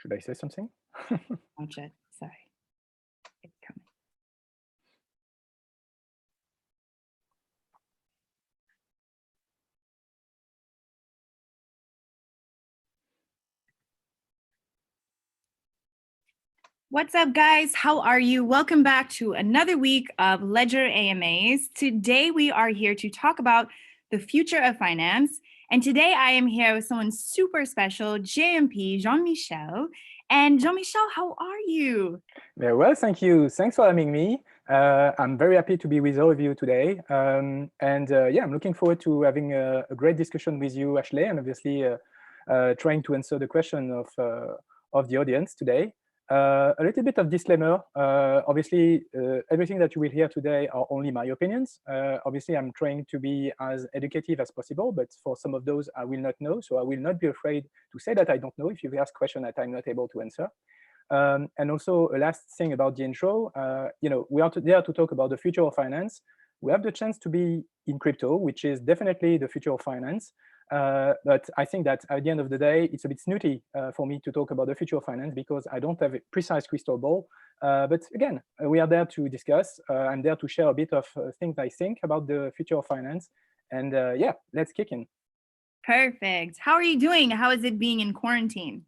Should I say something? Oh, Jed, sorry. It's coming. What's up, guys? How are you? Welcome back to another week of Ledger AMAs. Today, we are here to talk about the future of finance. And today, I am here with someone super special, JMP, Jean-Michel. And Jean-Michel, how are you? Very well, thank you. Thanks for having me. I'm very happy to be with all of you today. Yeah, I'm looking forward to having a great discussion with you, Ashley, and obviously trying to answer the question of the audience today. A little bit of disclaimer. Obviously, everything that you will hear today are only my opinions. Obviously, I'm trying to be as educative as possible, but for some of those, I will not know. So I will not be afraid to say that I don't know if you ask questions that I'm not able to answer. And also, a last thing about the intro, we are there to talk about the future of finance. We have the chance to be in crypto, which is definitely the future of finance. But I think that at the end of the day, it's a bit snooty for me to talk about the future of finance because I don't have a precise crystal ball. But again, we are there to discuss. I'm there to share a bit of things I think about the future of finance. And yeah, let's kick in. Perfect. How are you doing? How is it being in quarantine?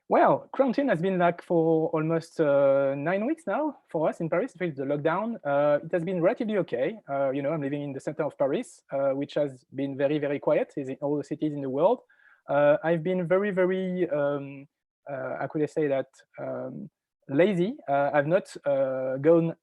Well, quarantine has been like for almost 9 weeks now for us in Paris. The lockdown, it has been relatively okay. I'm living in the center of Paris, which has been very, very quiet as in all the cities in the world. I've been very, very, how could I say that, lazy. I've not gone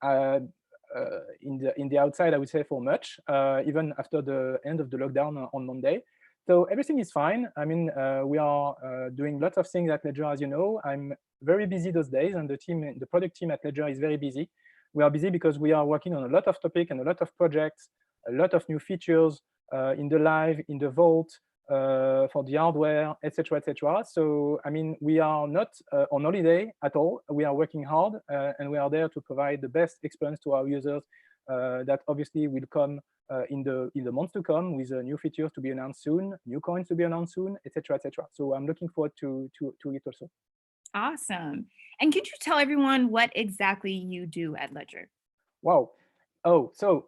in the outside, I would say, for much, even after the end of the lockdown on Monday. So everything is fine. I mean, we are doing lots of things at Ledger, as you know. I'm very busy those days, and the product team at Ledger is very busy. We are busy because we are working on a lot of topics and a lot of projects, a lot of new features in the live, in the vault, for the hardware, etc., etc. So, I mean, we are not on holiday at all. We are working hard, and we are there to provide the best experience to our users that obviously will come in the months to come with new features to be announced soon, new coins to be announced soon, etc., etc. So I'm looking forward to it also. Awesome. And could you tell everyone what exactly you do at Ledger? Wow. So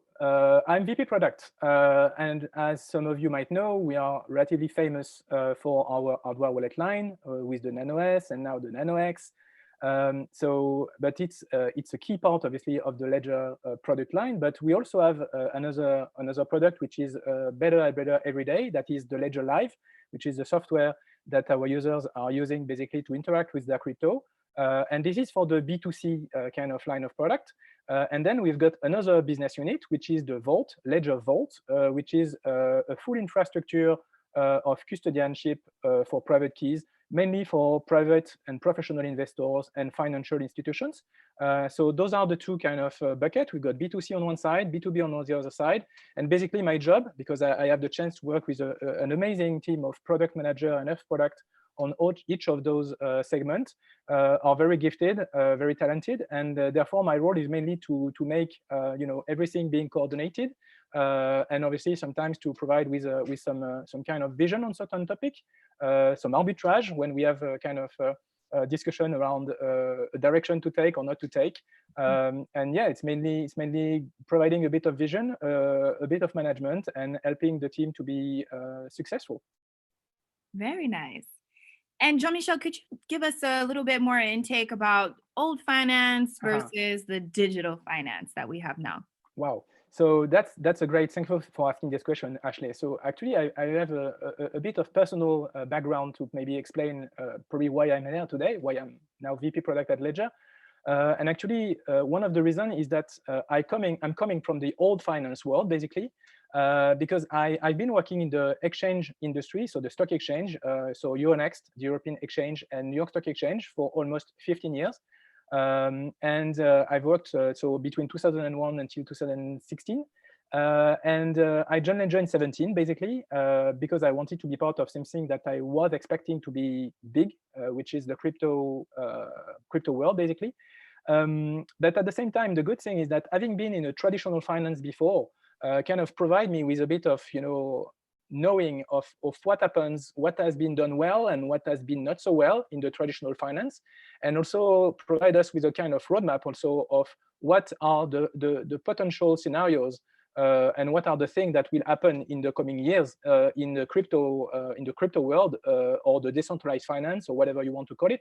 I'm VP Product. And as some of you might know, we are relatively famous for our hardware wallet line with the Nano S and now the Nano X. But it's a key part, obviously, of the Ledger product line. But we also have another product which is better and better every day. That is the Ledger Live, which is the software that our users are using basically to interact with their crypto. And this is for the B2C kind of line of product. And then we've got another business unit, which is the Vault, Ledger Vault, which is a full infrastructure of custodianship for private keys, mainly for private and professional investors and financial institutions. So those are the two kind of buckets. We've got B2C on one side, B2B on the other side. And basically my job, because I have the chance to work with an amazing team of product manager and F product on each of those segments, are very gifted, very talented. And therefore my role is mainly to make everything being coordinated. And obviously sometimes to provide with some kind of vision on certain topic, some arbitrage when we have a kind of discussion around a direction to take or not to take. And yeah, it's mainly providing a bit of vision, a bit of management, and helping the team to be successful. Very nice. And Jean-Michel, could you give us a little bit more intake about old finance versus the digital finance that we have now? Wow. So that's a great, thank you for asking this question, Ashley. So actually, I have a bit of personal background to maybe explain probably why I'm here today, why I'm now VP Product at Ledger. And actually, one of the reasons is that I'm coming from the old finance world, basically, because I've been working in the exchange industry, so the stock exchange, so Euronext, the European Exchange, and New York Stock Exchange for almost 15 years. And I've worked so between 2001 until 2016. And I joined Ledger in 17, basically, because I wanted to be part of something that I was expecting to be big, which is the crypto world, basically. But at the same time, the good thing is that having been in a traditional finance before kind of provide me with a bit of, knowing of what happens, what has been done well and what has been not so well in the traditional finance, and also provide us with a kind of roadmap also of what are the potential scenarios and what are the things that will happen in the coming years in the crypto world or the decentralized finance or whatever you want to call it.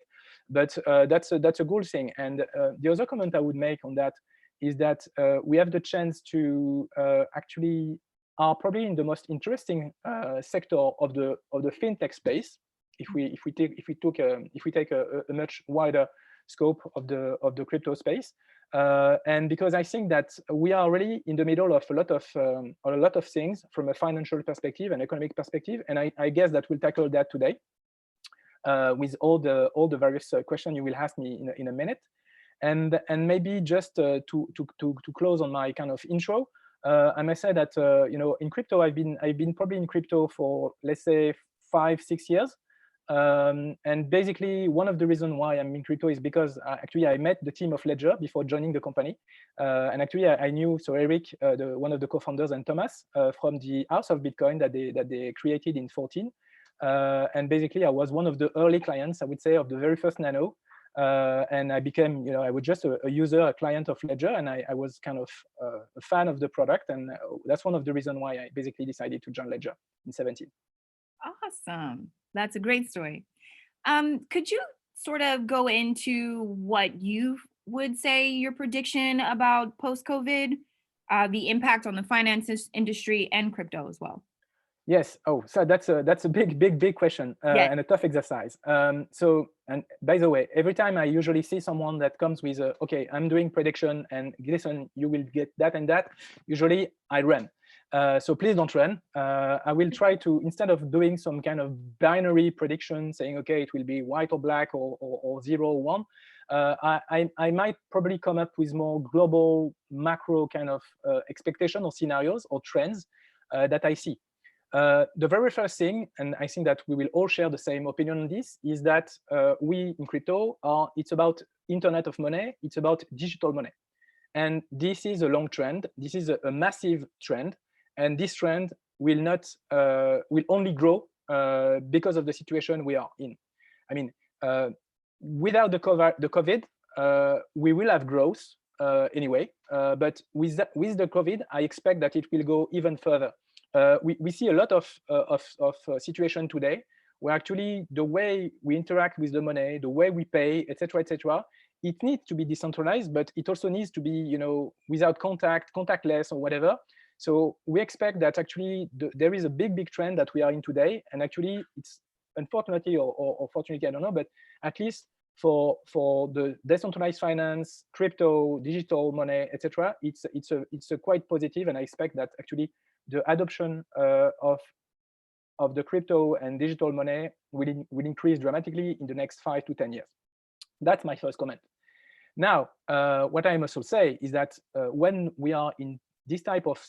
But that's a good thing. And the other comment I would make on that is that we have the chance to actually are probably in the most interesting sector of the fintech space. If we take a much wider scope of the crypto space, and because I think that we are really in the middle of a lot of things from a financial perspective and economic perspective, and I guess that we'll tackle that today with all the various questions you will ask me in a minute, and maybe just to close on my kind of intro. I must say that in crypto, I've been probably in crypto for, let's say, 5-6 years, and basically one of the reasons why I'm in crypto is because actually I met the team of Ledger before joining the company, and actually I knew Eric, one of the co-founders, and Thomas from the House of Bitcoin that they created in 2014, and basically I was one of the early clients, I would say, of the very first Nano. And I became, I was just a user, a client of Ledger, and I was kind of a fan of the product, and that's one of the reasons why I basically decided to join Ledger in 2017. Awesome. That's a great story. Could you sort of go into what you would say your prediction about post-COVID, the impact on the finance industry and crypto as well? Yes. Oh, so that's a big question and a tough exercise. So, and by the way, every time I usually see someone that comes with okay, I'm doing prediction and listen, you will get that and that, usually I run. So please don't run. I will try to, instead of doing some kind of binary prediction saying, okay, it will be white or black or 0 or 1, I might probably come up with more global macro kind of expectation or scenarios or trends that I see. The very first thing, and I think that we will all share the same opinion on this, is that we in crypto it's about Internet of Money, it's about digital money. And this is a long trend. This is a massive trend. And this trend will only grow because of the situation we are in. I mean, without the COVID, we will have growth anyway. But with the COVID, I expect that it will go even further. We see a lot of situation today where actually the way we interact with the money, the way we pay, etc., it needs to be decentralized, but it also needs to be, without contactless or whatever. So we expect that actually there is a big trend that we are in today, and actually it's unfortunately or fortunately, I don't know, but at least for the decentralized finance, crypto, digital money, etc., it's a quite positive, and I expect that actually the adoption of the crypto and digital money will increase dramatically in the next 5 to 10 years. That's my first comment. Now, what I must also say is that when we are in this type of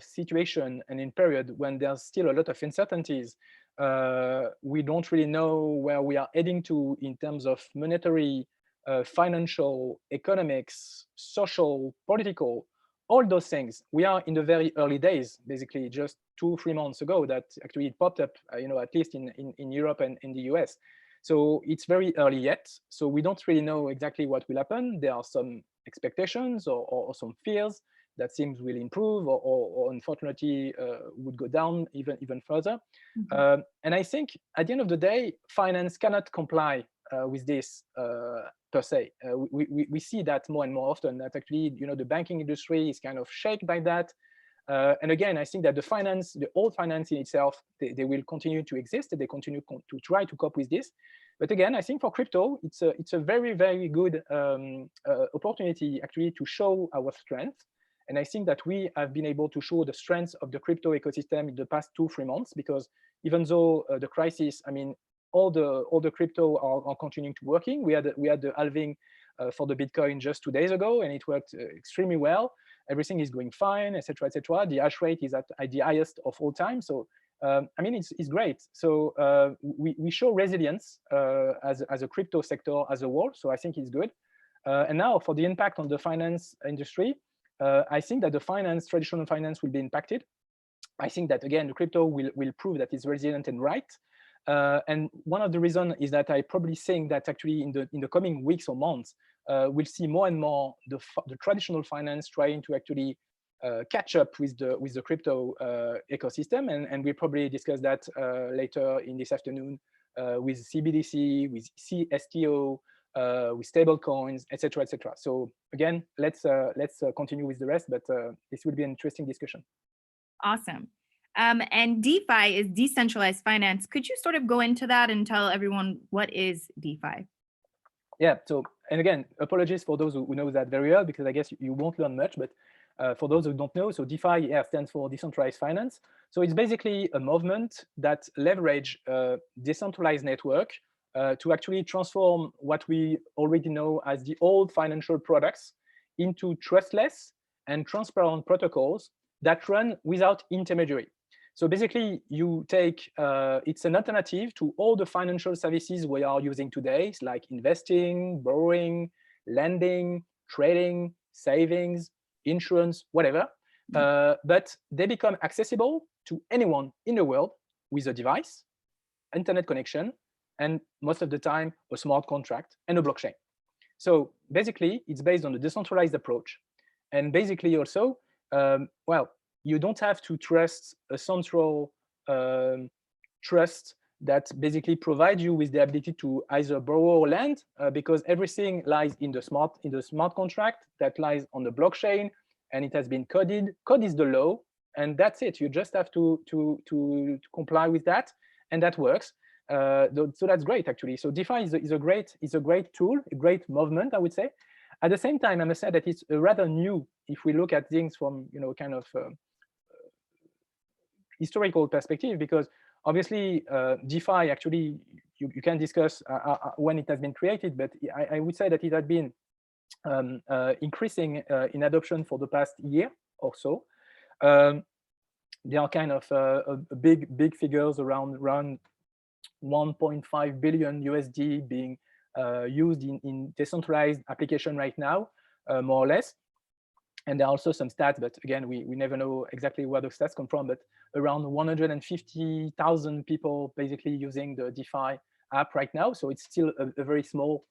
situation and in period when there's still a lot of uncertainties, we don't really know where we are heading to in terms of monetary, financial, economics, social, political, all those things. We are in the very early days, basically just 2-3 months ago that actually it popped up, at least in Europe and in the US. So it's very early yet. So we don't really know exactly what will happen. There are some expectations or some fears that things will improve or unfortunately would go down even further. Mm-hmm. And I think at the end of the day, finance cannot comply with this per se. We see that more and more often, that actually, the banking industry is kind of shaken by that. And again, I think that the old finance in itself, they will continue to exist. They continue to try to cope with this. But again, I think for crypto, it's a very, very good opportunity actually to show our strength. And I think that we have been able to show the strength of the crypto ecosystem in the past 2-3 months, because even though the crisis, I mean, all the crypto are continuing to working. We had the halving for the Bitcoin just 2 days ago, and it worked extremely well. Everything is going fine, etc., etc. The hash rate is at the highest of all time. So I mean, it's great. So we show resilience as a crypto sector as a whole. So I think it's good. And now for the impact on the finance industry, I think that the traditional finance will be impacted. I think that, again, the crypto will prove that it's resilient and right. And one of the reasons is that I probably think that actually in the coming weeks or months, we'll see more and more the traditional finance trying to actually catch up with the crypto ecosystem, and we'll probably discuss that later in this afternoon with CBDC, with STO, with stablecoins, etc., etc. So again, let's continue with the rest, but this will be an interesting discussion. Awesome. And DeFi is decentralized finance. Could you sort of go into that and tell everyone what is DeFi? Yeah. So, and again, apologies for those who know that very well, because I guess you won't learn much, but for those who don't know, so DeFi stands for decentralized finance. So it's basically a movement that leverage decentralized network to actually transform what we already know as the old financial products into trustless and transparent protocols that run without intermediary. So basically, you take, it's an alternative to all the financial services we are using today, like investing, borrowing, lending, trading, savings, insurance, whatever. But they become accessible to anyone in the world with a device, internet connection, and most of the time, a smart contract and a blockchain. So basically, it's based on a decentralized approach. And basically also, well, you don't have to trust a central trust that basically provides you with the ability to either borrow or lend, because everything lies in the smart contract that lies on the blockchain, and it has been coded. Code is the law, and that's it. You just have to comply with that, and that works. So that's great, actually. So DeFi is a great tool, a great movement, I would say. At the same time, I must say that it's rather new if we look at things from kind of historical perspective, because obviously DeFi actually you can discuss when it has been created, but I would say that it had been increasing in adoption for the past year or so. There are kind of big figures around 1.5 billion USD being used in decentralized application right now, more or less. And there are also some stats, but again, we never know exactly where the stats come from, but around 150,000 people basically using the DeFi app right now. So it's still a very small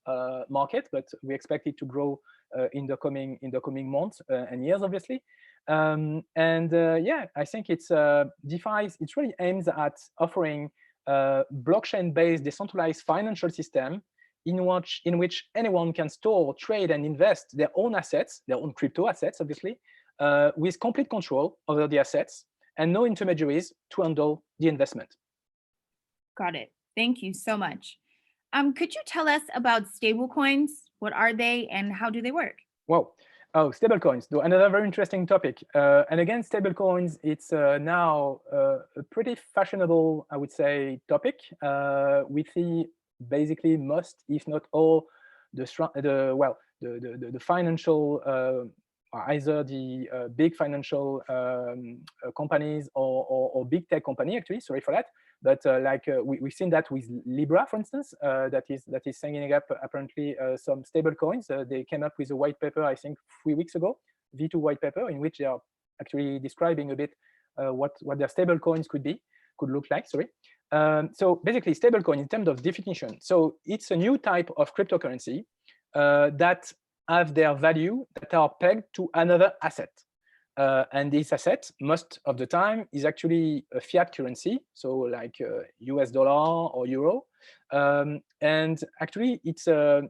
market, but we expect it to grow in the coming months and years, obviously. Yeah, I think it's DeFi. It really aims at offering blockchain-based decentralized financial system in which anyone can store, trade, and invest their own assets, their own crypto assets, obviously, with complete control over the assets and no intermediaries to handle the investment. Got it. Thank you so much. Could you tell us about stablecoins? What are they and how do they work? Well, stablecoins, another very interesting topic. And again, stablecoins, it's now a pretty fashionable, I would say, topic. We see basically most, if not all, the financial, either the big financial companies or big tech company, actually, sorry for that. But we've seen that with Libra, for instance, that is sending up apparently some stable coins. They came up with a white paper, I think, 3 weeks ago, V2 white paper, in which they are actually describing a bit what their stable coins could look like. Sorry. So basically, stablecoin in terms of definition. So it's a new type of cryptocurrency that have their value that are pegged to another asset. And this asset, most of the time, is actually a fiat currency, so like US dollar or euro. And actually, it's a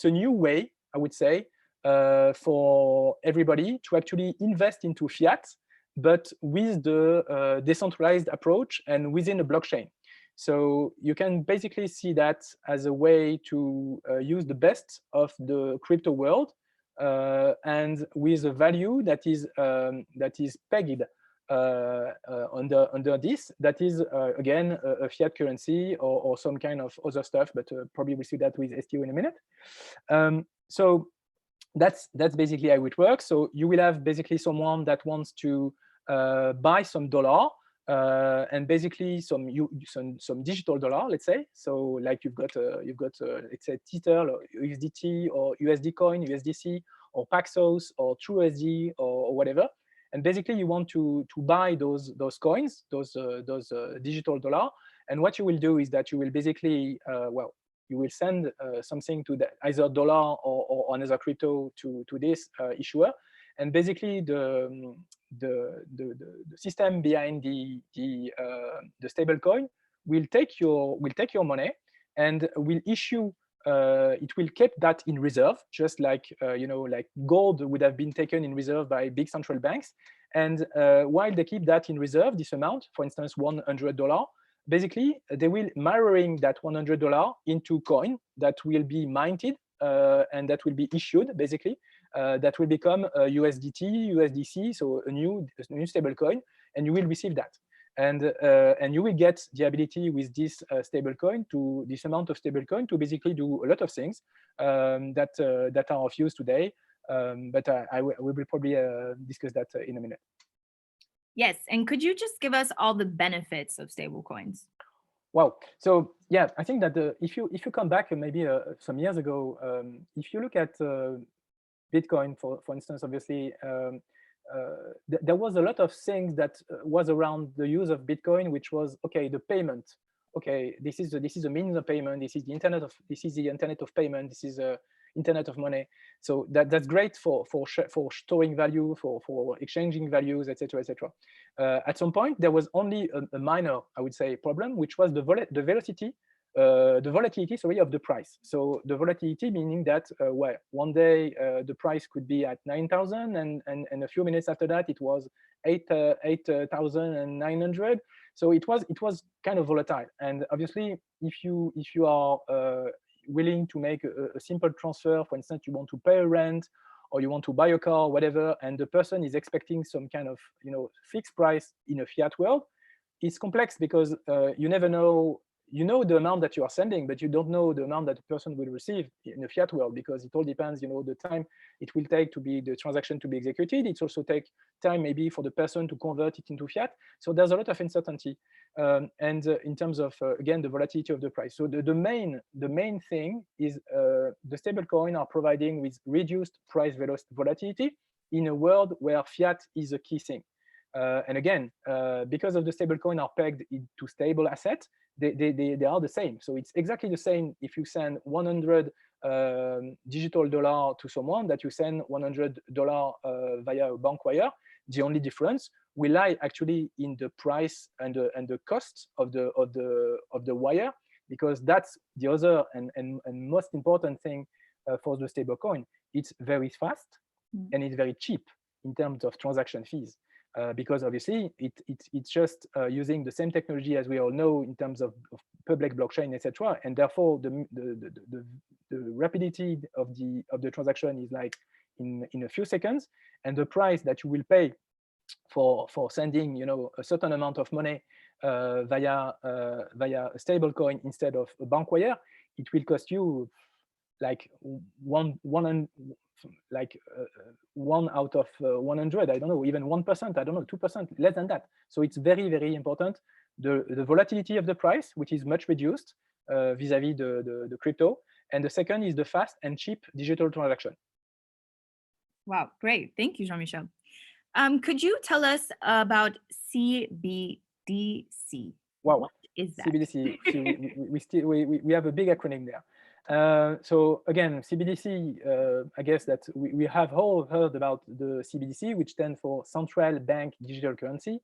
new way, I would say, for everybody to actually invest into fiat, but with the decentralized approach and within a blockchain. So you can basically see that as a way to use the best of the crypto world, and with a value that is pegged under this, that is again a fiat currency or some kind of other stuff, but probably we'll see that with STO in a minute. So that's basically how it works. So you will have basically someone that wants to buy some dollar, and basically some digital dollar, let's say. So like you've got let's say Tether or USDT or USD coin, USDC or Paxos or TrueUSD or whatever, And basically, you want to buy those coins, those digital dollar. And what you will do is that you will basically, well, you will send something to either dollar or another crypto to this issuer. And basically, the system behind the stable coin will take your money and will issue. It will keep that in reserve, just like like gold would have been taken in reserve by big central banks. And while they keep that in reserve, this amount, for instance, $100, basically they will mirroring that $100 into coin that will be minted and that will be issued, basically. That will become USDT, USDC, so a new stable coin, and you will receive that. And you will get the ability with this stable coin to this amount of stable coin to basically do a lot of things that are of use today. But we will probably discuss that in a minute. Yes, and could you just give us all the benefits of stablecoins? Wow. So yeah, I think that if you come back maybe some years ago, if you look at Bitcoin, for instance, obviously, there was a lot of things that was around the use of Bitcoin, which was, okay, the payment. Okay, this is a means of payment. This is the internet of payment. This is internet of money. So that's great for storing value, for exchanging values, etc., etc. At some point, there was only a minor, I would say, problem, which was the volatility of the price. So the volatility meaning that well, one day the price could be at 9,000, and a few minutes after that it was 8,900. So it was kind of volatile. And obviously, if you are willing to make a simple transfer, for instance, you want to pay a rent or you want to buy a car, whatever, and the person is expecting some kind of fixed price in a fiat world, it's complex because you never know. You know the amount that you are sending, but you don't know the amount that the person will receive in the fiat world, because it all depends, the time it will take to be the transaction to be executed. It also takes time maybe for the person to convert it into fiat. So there's a lot of uncertainty, and in terms of again the volatility of the price. So the main thing is the stablecoin are providing with reduced price volatility in a world where fiat is a key thing. And again, because of the stablecoin are pegged into stable assets, they are the same. So it's exactly the same if you send 100 digital dollar to someone that you send $100 via a bank wire. The only difference will lie actually in the price and the cost of the wire, because that's the other and most important thing for the stablecoin. It's very fast and it's very cheap in terms of transaction fees. Because obviously it's just using the same technology as we all know in terms of public blockchain, etc. And therefore the rapidity of the transaction is like in a few seconds, and the price that you will pay for sending a certain amount of money via a stable coin instead of a bank wire, it will cost you like one out of 100, I don't know, even 1%, I don't know, 2%, less than that. So it's very, very important. The volatility of the price, which is much reduced vis-a-vis the crypto. And the second is the fast and cheap digital transaction. Wow, great. Thank you, Jean-Michel. Could you tell us about CBDC? Wow. What is that? CBDC, we have a big acronym there. So again, CBDC, I guess that we have all heard about the CBDC, which stands for Central Bank Digital Currency.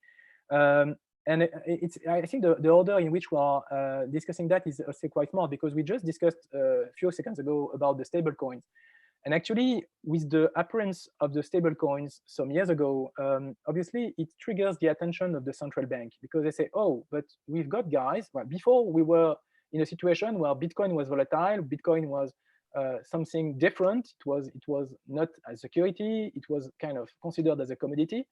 And I think the order in which we are discussing that is also quite smart, because we just discussed a few seconds ago about the stable coins. And actually, with the appearance of the stable coins some years ago, obviously it triggers the attention of the central bank, because they say, oh, but we've got guys, well, before we were in a situation where Bitcoin was volatile, Bitcoin was something different. It was not a security. It was kind of considered as a commodity,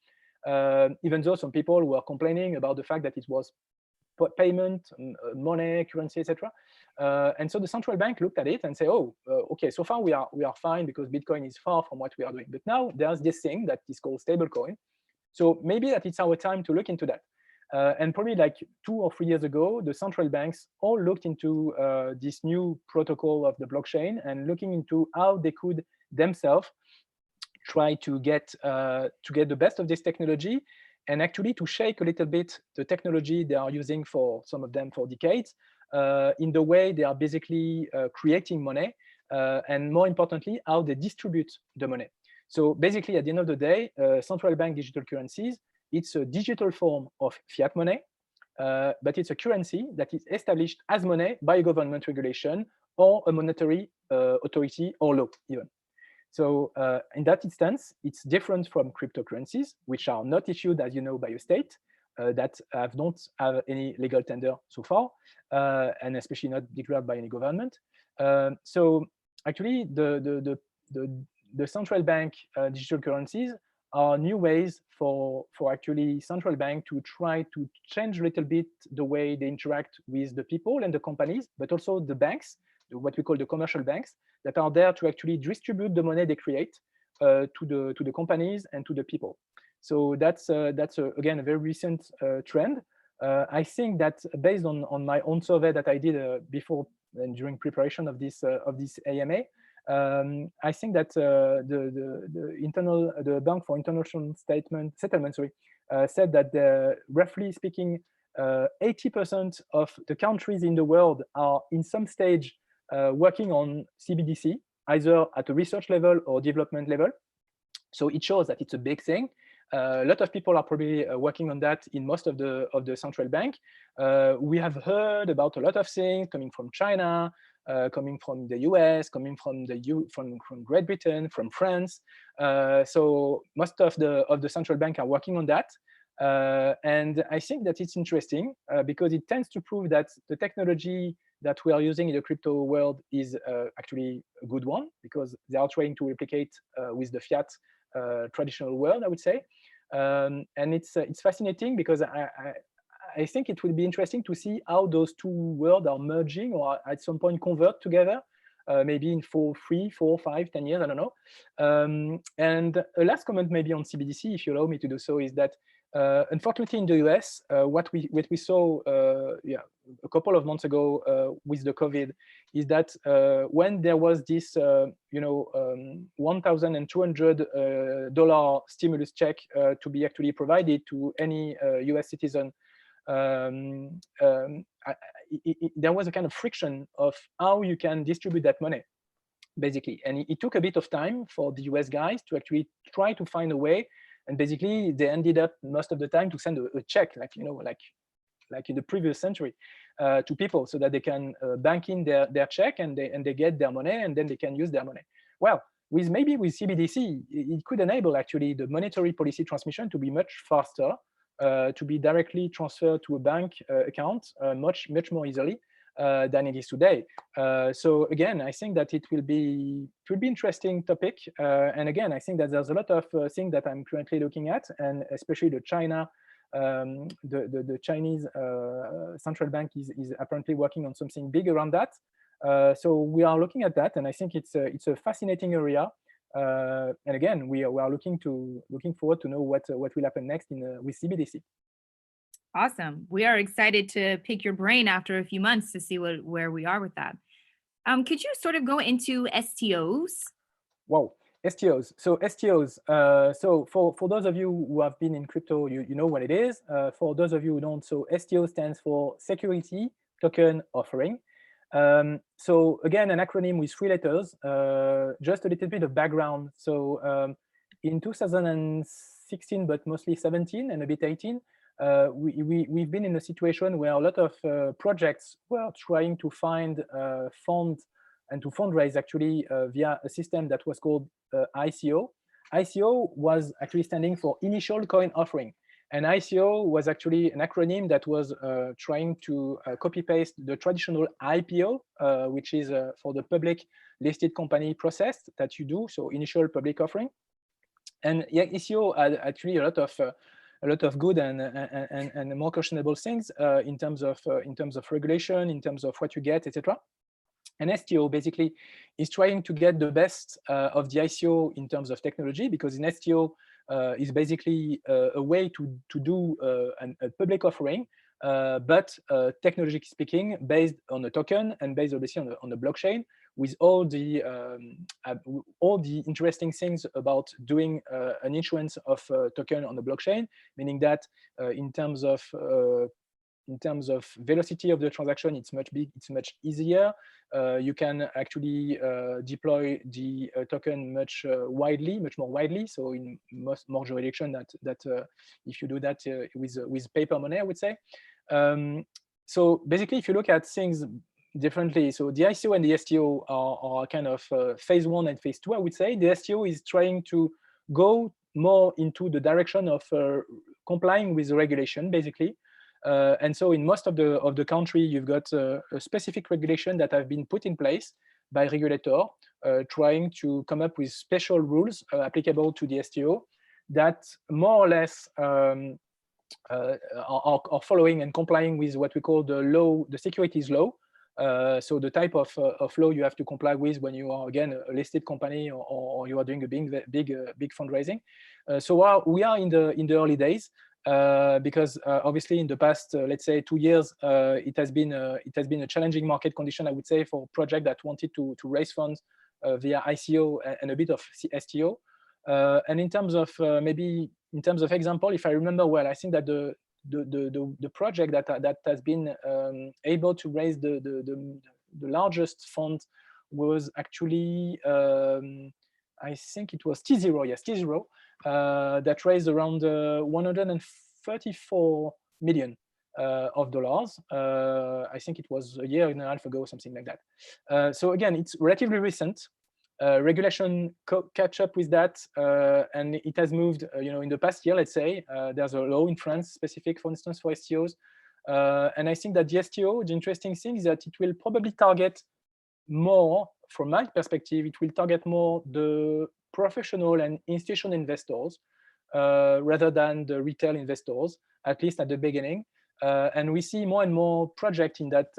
even though some people were complaining about the fact that it was payment, money, currency, etc. And so the central bank looked at it and said, oh, okay, so far we are fine because Bitcoin is far from what we are doing. But now there's this thing that is called stablecoin. So maybe that it's our time to look into that. And probably like 2 or 3 years ago, the central banks all looked into this new protocol of the blockchain and looking into how they could themselves try to get the best of this technology, and actually to shake a little bit the technology they are using for some of them for decades, in the way they are basically creating money, and more importantly, how they distribute the money. So basically, at the end of the day, central bank digital currencies, it's a digital form of fiat money, but it's a currency that is established as money by a government regulation or a monetary authority or law even. So in that instance, it's different from cryptocurrencies, which are not issued, as you know, by a state, that don't have any legal tender so far, and especially not declared by any government. So actually, the central bank digital currencies are new ways for actually central bank to try to change a little bit the way they interact with the people and the companies, but also the banks, what we call the commercial banks, that are there to actually distribute the money they create to the companies and to the people. So that's again a very recent trend. I think that based on my own survey that I did before and during preparation of this AMA, I think that the Bank for International Settlement said that roughly speaking, 80% of the countries in the world are in some stage working on CBDC, either at a research level or development level. So it shows that it's a big thing. A lot of people are probably working on that in most of the central bank. We have heard about a lot of things coming from China, coming from the US, coming from from Great Britain, from France. So most of the central bank are working on that. And I think that it's interesting because it tends to prove that the technology that we are using in the crypto world is actually a good one, because they are trying to replicate with the fiat traditional world, I would say. And it's fascinating because I think it will be interesting to see how those two worlds are merging or at some point convert together, maybe in 3, 4, 5, 10 years, I don't know. And a last comment maybe on CBDC, if you allow me to do so, is that unfortunately in the US, what we saw a couple of months ago with the COVID is that when there was this $1,200 stimulus check to be actually provided to any US citizen, there was a kind of friction of how you can distribute that money, basically. And it took a bit of time for the US guys to actually try to find a way. And basically, they ended up most of the time to send a check, like in the previous century, to people, so that they can bank in their check and they get their money, and then they can use their money. Well, with CBDC, it could enable actually the monetary policy transmission to be much faster, to be directly transferred to a bank account much more easily than it is today. So again, I think that it will be interesting topic. And again, I think that there's a lot of things that I'm currently looking at, and especially the China, the Chinese central bank is apparently working on something big around that. So we are looking at that, and I think it's a fascinating area. And again, we are looking forward to know what will happen next with CBDC. Awesome. We are excited to pick your brain after a few months to see where we are with that. Could you sort of go into STOs? Wow, STOs. So STOs. So for those of you who have been in crypto, you know what it is. For those of you who don't, so STO stands for Security Token Offering. So again, an acronym with 3 letters. Just a little bit of background. So in 2016, but mostly 17 and a bit 18, we've been in a situation where a lot of projects were trying to find funds and to fundraise actually via a system that was called ICO. ICO was actually standing for Initial Coin Offering. And ICO was actually an acronym that was trying to copy-paste the traditional IPO, which is for the public listed company process that you do, so initial public offering. And yeah, ICO had actually a lot of good and more questionable things in terms of regulation, in terms of what you get, etc. And STO basically is trying to get the best of the ICO in terms of technology, because in STO is basically a way to do a public offering but technologically speaking, based on a token and based obviously on the blockchain, with all the interesting things about doing an issuance of a token on the blockchain, meaning that in terms of velocity of the transaction, it's much easier. You can actually deploy the token much more widely. So in more jurisdiction that if you do that with paper money, I would say. So basically, if you look at things differently, so the ICO and the STO are kind of phase 1 and phase 2, I would say. The STO is trying to go more into the direction of complying with the regulation, basically. And so in most of the country, you've got a specific regulation that have been put in place by regulator, trying to come up with special rules applicable to the STO that more or less are following and complying with what we call the securities law. So the type of law you have to comply with when you are, again, a listed company or you are doing a big fundraising. So we are in the early days. Because obviously in the past, let's say 2 years, it has been a challenging market condition, I would say, for projects that wanted to raise funds via ICO and a bit of STO. And in terms of example, if I remember well, I think that the project that has been able to raise the largest fund was actually I think it was T0, yes, T0, that raised around 134 million of dollars. I think it was a year and a half ago, something like that. So again, it's relatively recent. Regulation catch up with that, and it has moved. In the past year, let's say, there's a law in France specific, for instance, for STOs, and I think that the STO, the interesting thing is that it will probably target more, from my perspective, it will target more the professional and institutional investors rather than the retail investors, at least at the beginning. And we see more and more projects in that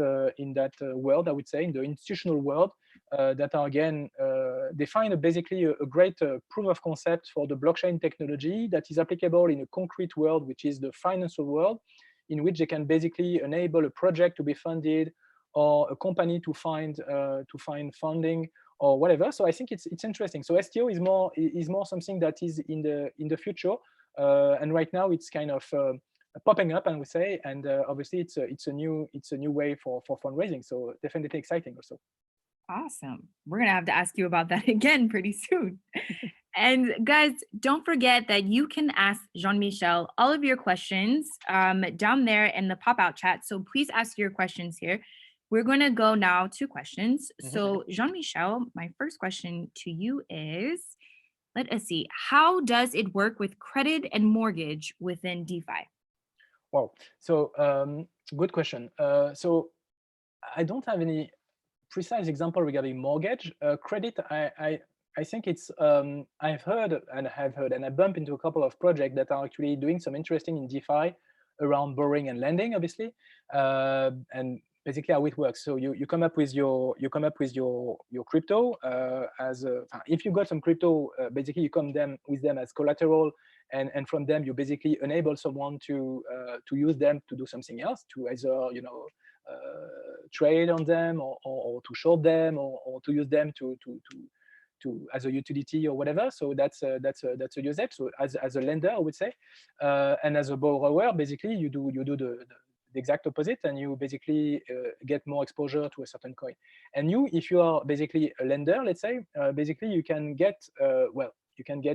world, I would say, in the institutional world, that are, again, they find basically a great proof of concept for the blockchain technology that is applicable in a concrete world, which is the financial world, in which they can basically enable a project to be funded or a company to find funding or whatever. So I think it's interesting. So STO is more something that is in the future, and right now it's kind of popping up, I would say, and obviously it's a new way for fundraising. So definitely exciting also. Awesome. We're gonna have to ask you about that again pretty soon. And guys, don't forget that you can ask Jean-Michel all of your questions down there in the pop-out chat. So please ask your questions here. We're going to go now to questions. So Jean-Michel, my first question to you is, let us see, how does it work with credit and mortgage within DeFi? Wow, so good question. So I don't have any precise example regarding mortgage. Credit, I think it's, I've heard and I bump into a couple of projects that are actually doing some interesting in DeFi around borrowing and lending, obviously, and basically how it works. So you come up with your crypto if you got some crypto, basically you come with them as collateral, and from them you basically enable someone to use them to do something else, to either trade on them or to short them or to use them to as a utility or whatever. So that's a usage. So as a lender, I would say, and as a borrower, basically you do the exact opposite, and you basically get more exposure to a certain coin. And if you are basically a lender, let's say, basically you can get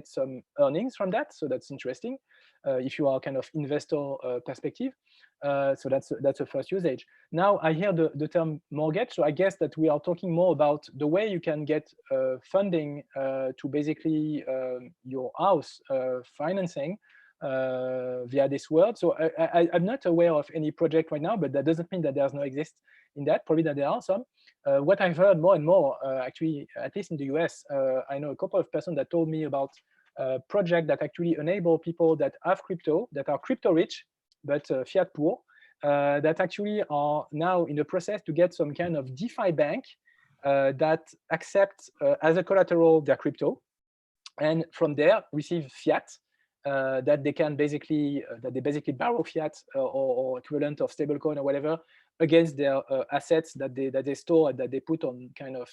some earnings from that. So that's interesting if you are kind of investor perspective. So that's the first usage. Now I hear the term mortgage, so I guess that we are talking more about the way you can get funding to basically your house financing via this world. So I'm not aware of any project right now, but that doesn't mean that there's no exist in that. Probably that there are some. What I've heard more and more, actually, at least in the US, I know a couple of persons that told me about projects that actually enable people that have crypto, that are crypto rich, but fiat poor, that actually are now in the process to get some kind of DeFi bank that accepts as a collateral their crypto, and from there receive fiat. that they can basically borrow fiat or equivalent of stablecoin or whatever against their assets that they store, that they put on kind of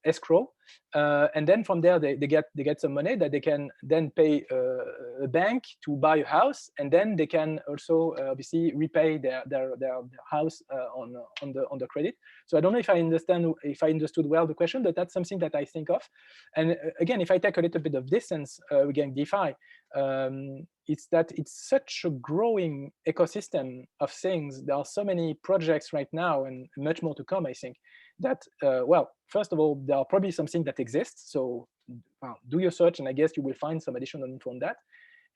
escrow, and then from there they get some money that they can then pay a bank to buy a house, and then they can also obviously repay their house on the credit. So I don't know if I understood well the question, but that's something that I think of. And again, if I take a little bit of distance against DeFi, it's that it's such a growing ecosystem of things. There are so many projects right now, and much more to come, I think, that, well, first of all, there are probably something that exists. So do your search, and I guess you will find some additional info on that.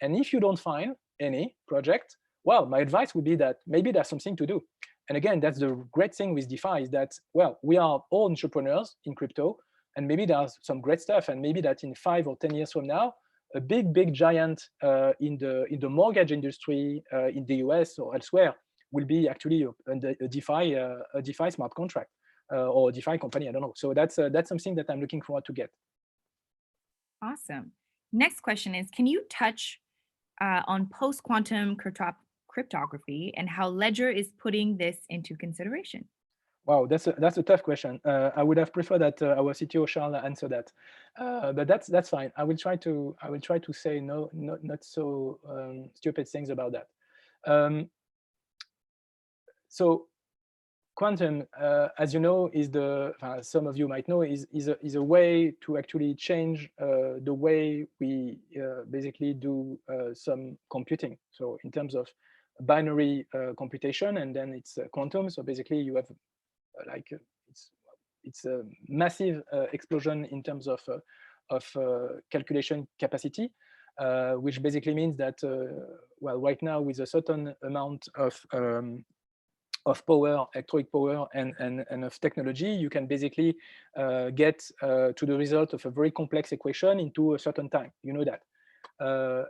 And if you don't find any project, well, my advice would be that maybe there's something to do. And again, that's the great thing with DeFi, is that, well, we are all entrepreneurs in crypto, and maybe there's some great stuff, and maybe that in 5 or 10 years from now, a big giant in the mortgage industry in the US or elsewhere will be actually a DeFi smart contract or a DeFi company. I don't know. So that's something that I'm looking forward to get. Awesome. Next question is, can you touch on post-quantum cryptography and how Ledger is putting this into consideration? Wow, that's a tough question. I would have preferred that our CTO Charles answer that, but that's fine. I will try to say not so stupid things about that. So quantum, as you know, is some of you might know, is a way to actually change the way we basically do some computing. So in terms of binary computation, and then it's quantum. So basically, you have it's a massive explosion in terms of calculation capacity, which basically means that, well, right now with a certain amount of power, electronic power, and of technology, you can basically get to the result of a very complex equation into a certain time. You know that.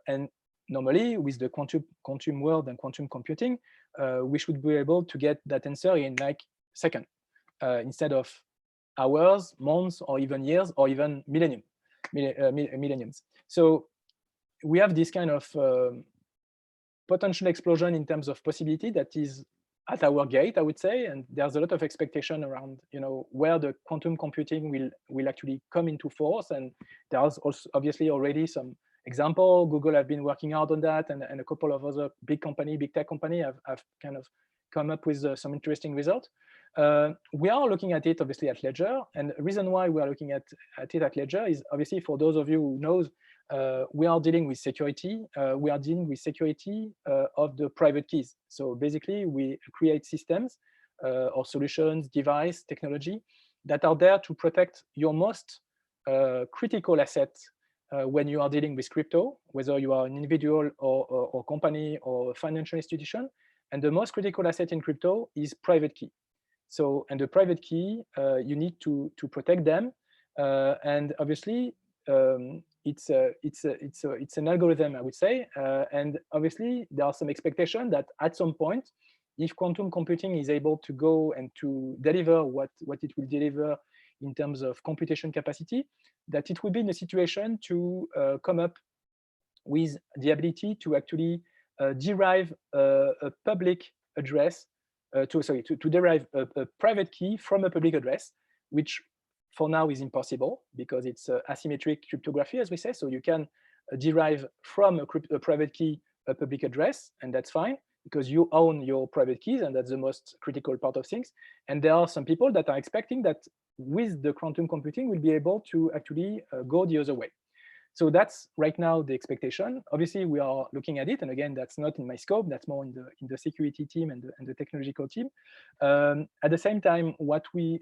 And normally, with the quantum world and quantum computing, we should be able to get that answer in like seconds, instead of hours, months, or even years, or even millenniums. So we have this kind of potential explosion in terms of possibility that is at our gate, I would say, and there's a lot of expectation around, where the quantum computing will actually come into force. And there's also obviously already some example. Google have been working hard on that, and a couple of other big tech company have kind of come up with some interesting results. We are looking at it obviously at Ledger, and the reason why we are looking at it at Ledger is obviously, for those of you who knows, we are dealing with security. We are dealing with security of the private keys. So basically, we create systems or solutions, device, technology that are there to protect your most critical assets when you are dealing with crypto, whether you are an individual or company or financial institution. And the most critical asset in crypto is private key. So, and the private key, you need to protect them, and obviously it's an algorithm, I would say, and obviously there are some expectation that at some point, if quantum computing is able to go and to deliver what it will deliver in terms of computation capacity, that it will be in a situation to come up with the ability to actually derive a public address. To derive a private key from a public address, which for now is impossible because it's asymmetric cryptography, as we say. So you can derive from a private key a public address, and that's fine because you own your private keys, and that's the most critical part of things. And there are some people that are expecting that with the quantum computing, we'll be able to actually go the other way. So that's right now the expectation. Obviously, we are looking at it, and again, that's not in my scope. That's more in the security team and the technological team. At the same time, what we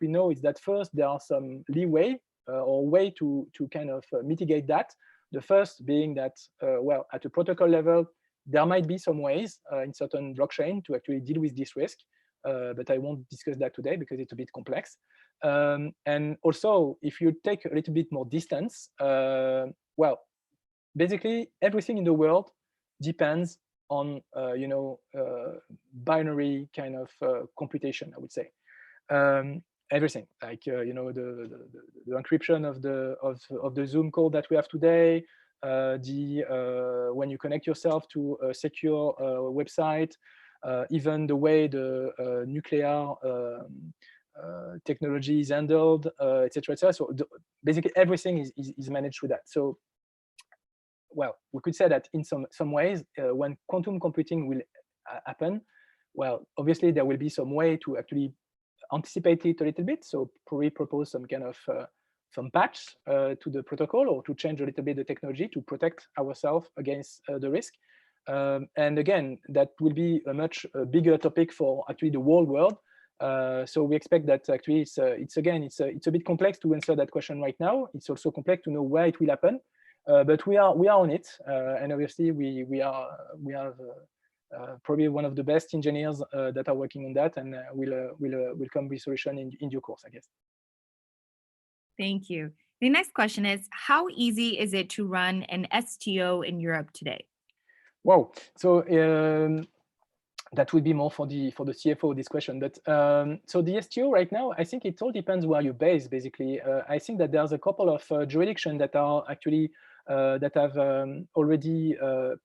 know is that first there are some leeway or way to kind of mitigate that. The first being that, well, at a protocol level, there might be some ways in certain blockchain to actually deal with this risk, but I won't discuss that today because it's a bit complex. And also, if you take a little bit more distance, well, basically everything in the world depends on binary kind of computation, I would say. Everything, like the encryption of the Zoom call that we have today, when you connect yourself to a secure website, even the way the nuclear technology is handled, etc., etc. So basically everything is managed through that. So, well, we could say that in some ways, when quantum computing will happen, well, obviously there will be some way to actually anticipate it a little bit. So probably propose some kind of some patch to the protocol, or to change a little bit the technology to protect ourselves against the risk. And again, that will be a much bigger topic for actually the whole world. So we expect that actually it's a bit complex to answer that question right now. It's also complex to know where it will happen, but we are on it, and obviously we have probably one of the best engineers that are working on that, and will come with solution in due course, I guess. Thank you. The next question is, how easy is it to run an STO in Europe today? Wow. So that would be more for the CFO, this question. But so the STO right now, I think it all depends where you're based, basically. I think that there's a couple of jurisdictions that are actually that have already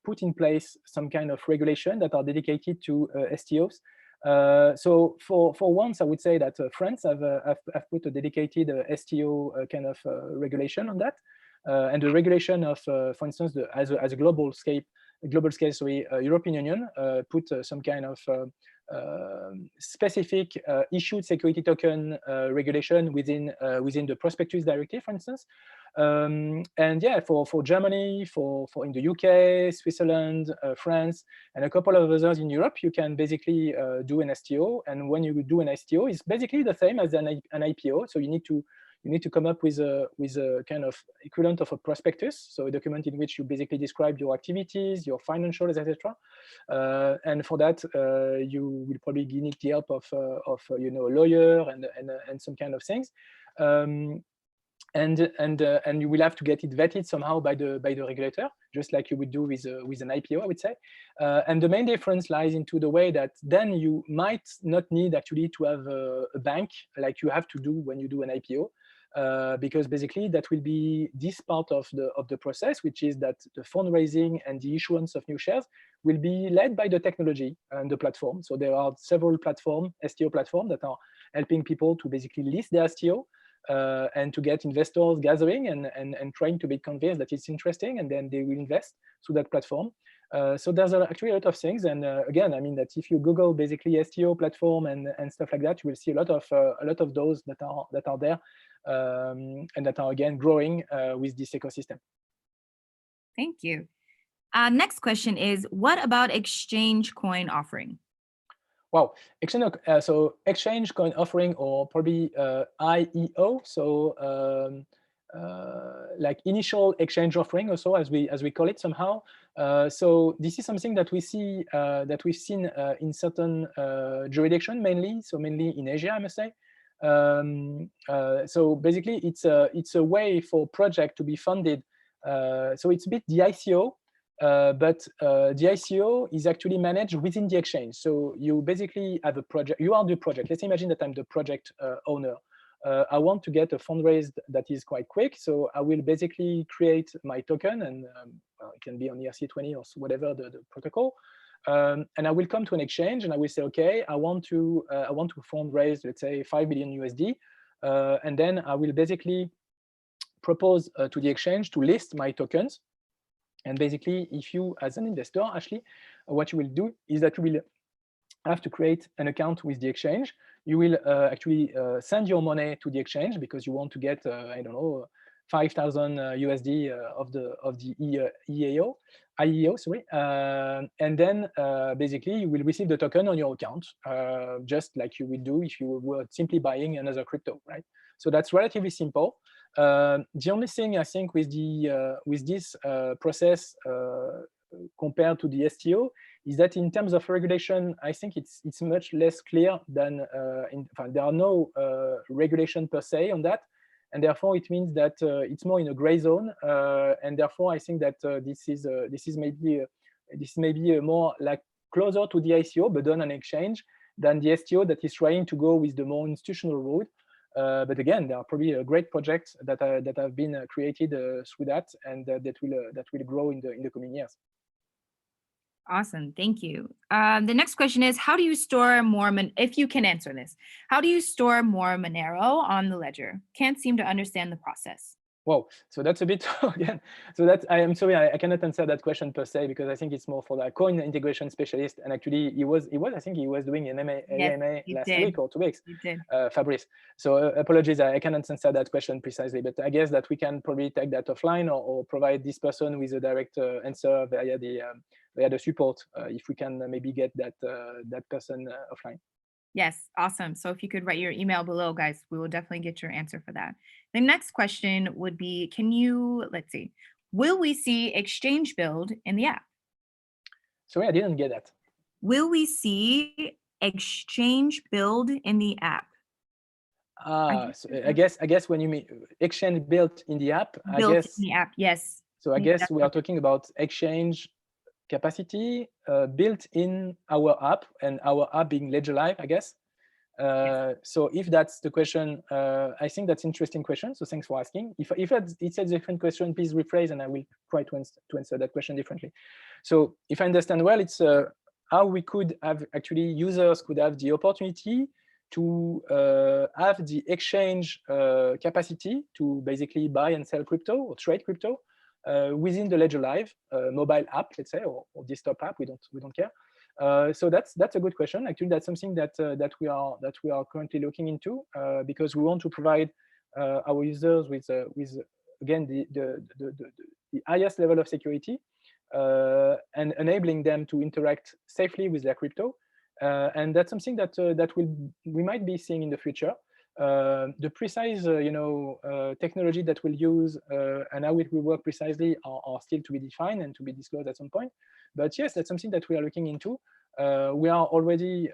put in place some kind of regulation that are dedicated to STOs. So for once, I would say that France have put a dedicated STO kind of regulation on that, and the regulation of, for instance, as a global scale, sorry, European Union put some kind of specific issued security token regulation within the prospectus directive, for instance. And yeah, for Germany, for in the UK, Switzerland, France, and a couple of others in Europe, you can basically do an STO. And when you do an STO, it's basically the same as an IPO. So you need to come up with a kind of equivalent of a prospectus, so a document in which you basically describe your activities, your financials, etc. And for that, you will probably need the help of a lawyer and some kind of things. And you will have to get it vetted somehow by the regulator, just like you would do with an IPO, I would say. And the main difference lies into the way that then you might not need actually to have a bank like you have to do when you do an IPO. Because basically that will be this part of the process, which is that the fundraising and the issuance of new shares will be led by the technology and the platform. So there are several STO platforms that are helping people to basically list their STO and to get investors gathering and trying to be convinced that it's interesting, and then they will invest through that platform. So there's actually a lot of things, and again, I mean that if you Google basically STO platform and stuff like that, you will see a lot of those that are there. And that are again growing with this ecosystem. Thank you. Next question is, what about exchange coin offering? Wow, so exchange coin offering, or probably IEO, so like initial exchange offering, also as we call it somehow. So this is something that we see that we've seen in certain jurisdictions, mainly in Asia, I must say. So basically, it's a way for project to be funded. So it's a bit the ICO, but the ICO is actually managed within the exchange. So you basically have a project. You are the project. Let's imagine that I'm the project owner. I want to get a fundraise that is quite quick. So I will basically create my token, and it can be on ERC20 or whatever the protocol. And I will come to an exchange and I will say, okay, I want to fundraise, let's say, $5 million USD, and then I will basically propose to the exchange to list my tokens. And basically, if you, as an investor, actually, what you will do is that you will have to create an account with the exchange. You will actually send your money to the exchange because you want to get, I don't know, 5,000 USD of the IEO, sorry, and then basically you will receive the token on your account, just like you would do if you were simply buying another crypto, right? So that's relatively simple. The only thing I think with this process compared to the STO is that in terms of regulation, I think it's much less clear than there are no regulation per se on that. And therefore, it means that it's more in a gray zone, and therefore, I think that this is maybe more like closer to the ICO, but done on exchange, than the STO that is trying to go with the more institutional route. But again, there are probably great projects that have been created through that, and that will grow in the coming years. Awesome, thank you. The next question is, how do you store more, if you can answer this, how do you store more Monero on the ledger? Can't seem to understand the process. Wow, so that's a bit again. So that I'm sorry, I cannot answer that question per se, because I think it's more for the coin integration specialist. And actually, I think he was doing an AMA last week or 2 weeks. Fabrice. So apologies, I cannot answer that question precisely, but I guess that we can probably take that offline, or provide this person with a direct answer via the support, if we can maybe get that person offline. Yes, awesome. So if you could write your email below, guys, we will definitely get your answer for that. The next question would be, let's see, will we see exchange build in the app? Sorry, I didn't get that. Will we see exchange build in the app? So I guess when you mean exchange built in the app, built in the app, yes. So I guess we are talking about exchange capacity built in our app, and our app being Ledger Live, I guess. So if that's the question, I think that's an interesting question. So thanks for asking. If it's a different question, please rephrase, and I will try to answer that question differently. So if I understand well, it's how we could have users could have the opportunity to have the exchange capacity to basically buy and sell crypto or trade crypto within the Ledger Live mobile app, let's say, or desktop app. We don't care. So that's a good question. Actually, that's something that we are currently looking into, because we want to provide our users with again the highest level of security, and enabling them to interact safely with their crypto. And that's something that we might be seeing in the future. The precise technology that we'll use and how it will work precisely are still to be defined and to be disclosed at some point. But yes, that's something that we are looking into. We are already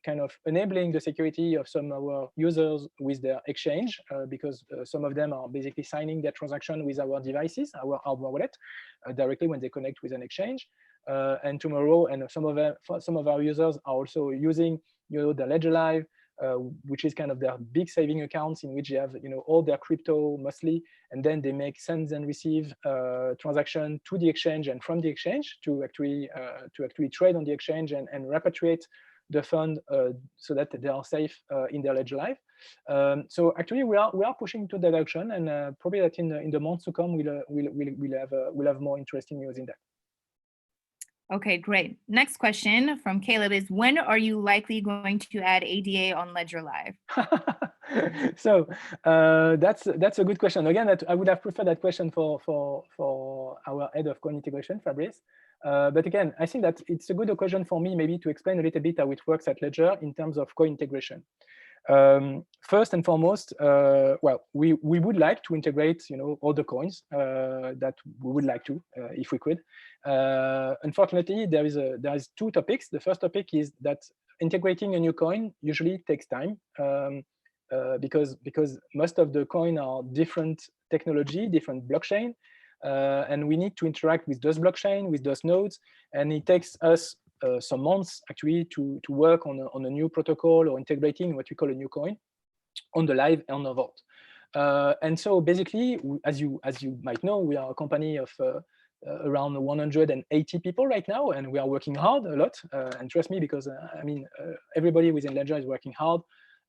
kind of enabling the security of some of our users with their exchange, because some of them are basically signing their transaction with our devices, our wallet, directly when they connect with an exchange. And tomorrow, and some of our users are also using the Ledger Live, which is kind of their big saving accounts in which they have all their crypto mostly, and then they make sends and receive transaction to the exchange and from the exchange to actually trade on the exchange and repatriate the fund so that they are safe in their Ledger Live. So actually we are pushing to that direction, and probably that in the months to come we'll have more interesting news in that. Okay, great. Next question from Caleb is, when are you likely going to add ADA on Ledger Live? So that's a good question. Again, I would have preferred that question for our head of coin integration, Fabrice. But again, I think that it's a good occasion for me maybe to explain a little bit how it works at Ledger in terms of coin integration. First and foremost, well, we would like to integrate all the coins that we would like to, if we could. Unfortunately, there is two topics. The first topic is that integrating a new coin usually takes time, because most of the coin are different technology, different blockchain, and we need to interact with those blockchain, with those nodes, and it takes us some months actually to work on a new protocol or integrating what we call a new coin on the live and on vault. And so basically, as you might know, we are a company of around 180 people right now, and we are working hard a lot. And trust me, because I mean, everybody within Ledger is working hard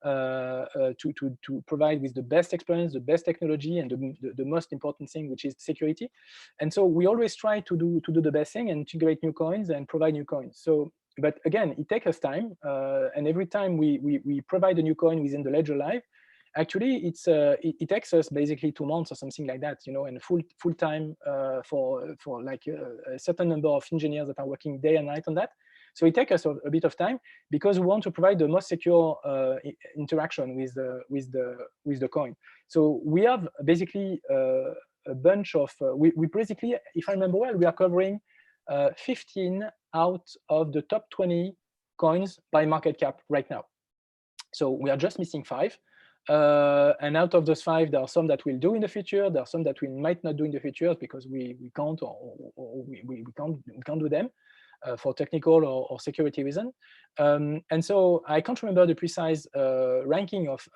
to provide with the best experience, the best technology, and the most important thing, which is security. And so we always try to do the best thing and integrate new coins and provide new coins. So, but again, it takes us time, and every time we provide a new coin within the Ledger Live, actually it takes us basically 2 months or something like that, and full time for like a certain number of engineers that are working day and night on that. So it takes us a bit of time because we want to provide the most secure interaction with the coin. So we have basically a bunch of we basically, if I remember well, we are covering 15 out of the top 20 coins by market cap right now. So we are just missing 5. And out of those 5, there are some that we'll do in the future. There are some that we might not do in the future because we can't or we can't do them. for technical or security reason. And so I can't remember the precise ranking of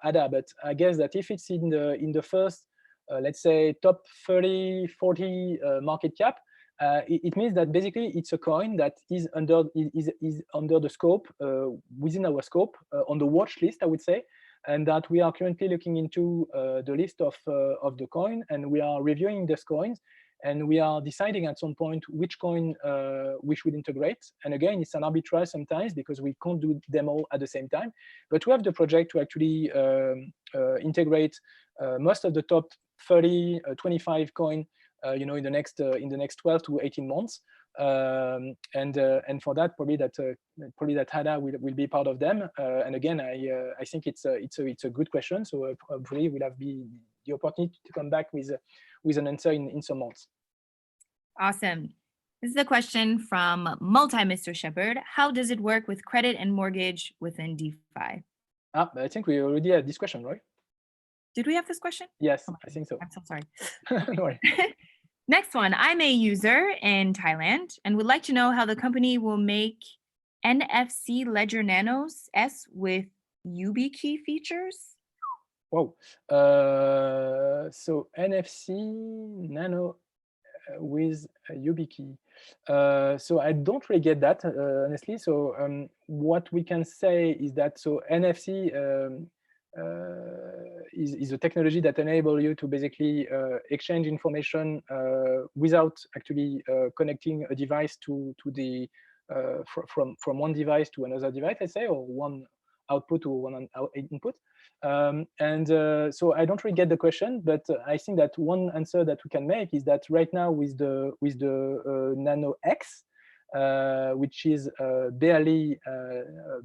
ADA, but I guess that if it's in the first, let's say, top 30, 40 market cap, it means that basically it's a coin that is under the scope, within our scope, on the watch list, I would say, and that we are currently looking into the list of the coin, and we are reviewing these coins, and we are deciding at some point which coin we should integrate. And again, it's an arbitrage sometimes because we can't do them all at the same time. But we have the project to actually integrate most of the top 30, 25 coin, in the next 12 to 18 months. And for that, probably that HADA will be part of them. And again, I think it's a good question. So hopefully we'll have the opportunity to come back with an answer in some months. Awesome. This is a question from Mr. Shepherd. How does it work with credit and mortgage within DeFi? I think we already had this question, right? Did we have this question? Yes, I think so. I'm so sorry. No worry. Next one. I'm a user in Thailand and would like to know how the company will make NFC Ledger Nanos S with Yubikey features. Wow. So NFC Nano with Yubikey. So I don't really get that, honestly. So what we can say is that NFC is a technology that enables you to basically exchange information without actually connecting a device to the from one device to another device, let's say, or one output to one input. So I don't really get the question, but I think that one answer that we can make is that right now with the Nano X, which is barely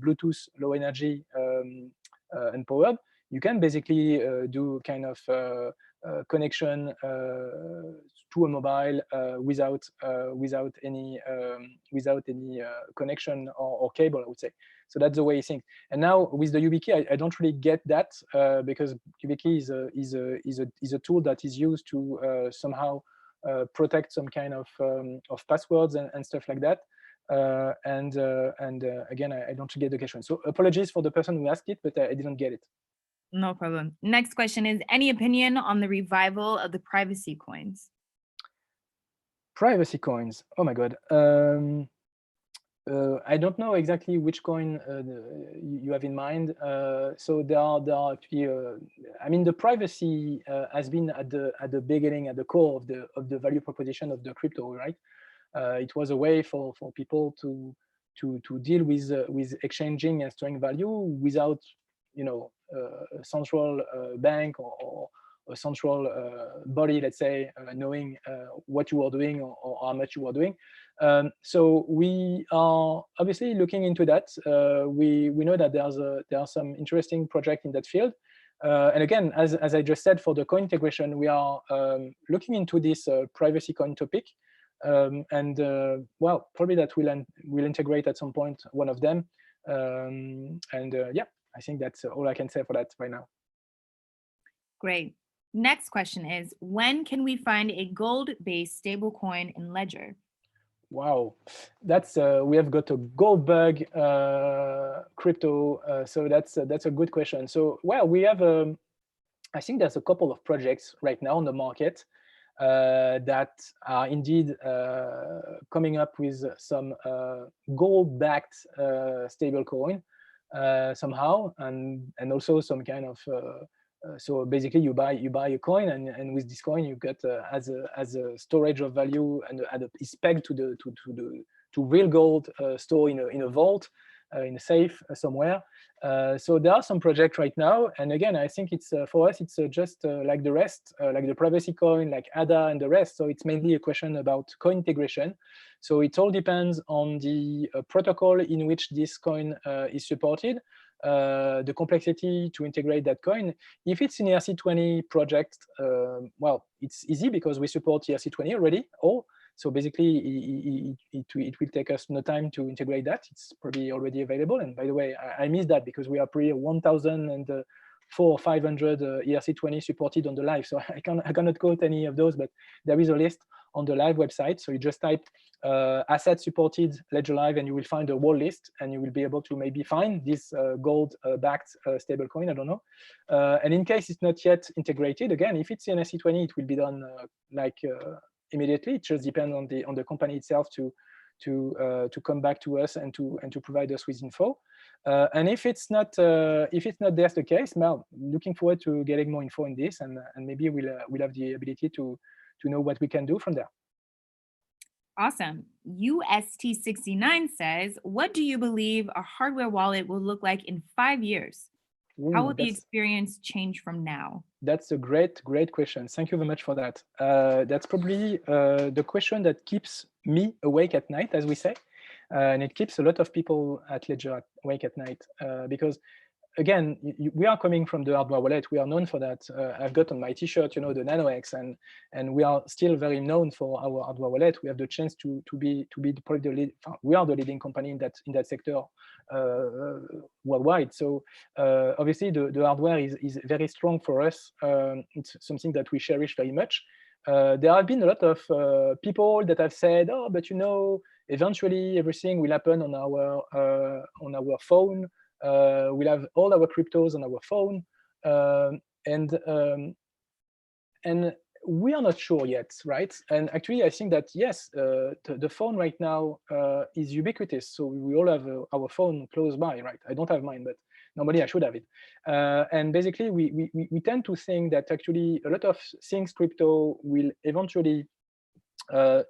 Bluetooth low energy and powered, you can basically do kind of connection to a mobile without any connection or cable, I would say. So that's the way I think. And now with the Yubikey, I don't really get that because Yubikey is a tool that is used to somehow protect some kind of passwords and stuff like that. Again, I don't get the question. So apologies for the person who asked it, but I didn't get it. No problem. Next question is, any opinion on the revival of the privacy coins? Privacy coins. Oh my God. I don't know exactly which coin you have in mind. So there are actually, I mean, the privacy has been at the beginning, at the core of the value proposition of the crypto, right? It was a way for people to deal with exchanging and storing value without, a central bank or a central body, let's say, knowing what you are doing or how much you are doing. So we are obviously looking into that. We know that there are some interesting projects in that field. And again, as I just said, for the coin integration, we are looking into this privacy coin topic. Well, probably that we'll integrate at some point one of them. Yeah, I think that's all I can say for that right now. Great. Next question is, when can we find a gold-based stablecoin in Ledger? Wow, that's we have got a Goldbacked crypto, so that's a good question. So, well, we have I think there's a couple of projects right now on the market that are indeed coming up with some gold-backed stablecoin somehow, and also some kind of so basically you buy a coin, and with this coin you get as a storage of value, and it's pegged to real gold stored in a vault, in a safe somewhere. So there are some projects right now, and again, I think it's for us it's just like the rest, like the privacy coin, like ADA and the rest. So it's mainly a question about coin integration. So it all depends on the protocol in which this coin is supported. The complexity to integrate that coin. If it's an ERC20 project, well, it's easy because we support ERC20 already. So basically, it will take us no time to integrate that. It's probably already available. And by the way, I missed that because we are pretty 1,004 or 500 ERC20 supported on the live. So I cannot quote any of those, but there is a list on the live website. So you just type asset supported Ledger Live, and you will find a wall list, and you will be able to maybe find this gold-backed stablecoin. I don't know. And in case it's not yet integrated, again, if it's in SC20, it will be done immediately. It just depends on the company itself to come back to us and to provide us with info. And if it's not that's the case, now looking forward to getting more info on this, and maybe we'll have the ability to know what we can do from there. Awesome. UST69 says, what do you believe a hardware wallet will look like in 5 years? How will the experience change from now? That's a great question. Thank you very much for that. That's probably the question that keeps me awake at night, as we say. And it keeps a lot of people at Ledger awake at night, because again, we are coming from the hardware wallet. We are known for that. I've got on my T-shirt, the NanoX, and we are still very known for our hardware wallet. We have the chance to be probably the lead. We are the leading company in that sector worldwide. So obviously, the hardware is very strong for us. It's something that we cherish very much. There have been a lot of people that have said, "Oh, but eventually everything will happen on our phone. We'll have all our cryptos on our phone," and we are not sure yet, right? And actually, I think that yes, the phone right now is ubiquitous. So we all have our phone close by, right? I don't have mine, but normally I should have it. And basically, we tend to think that actually a lot of things crypto will eventually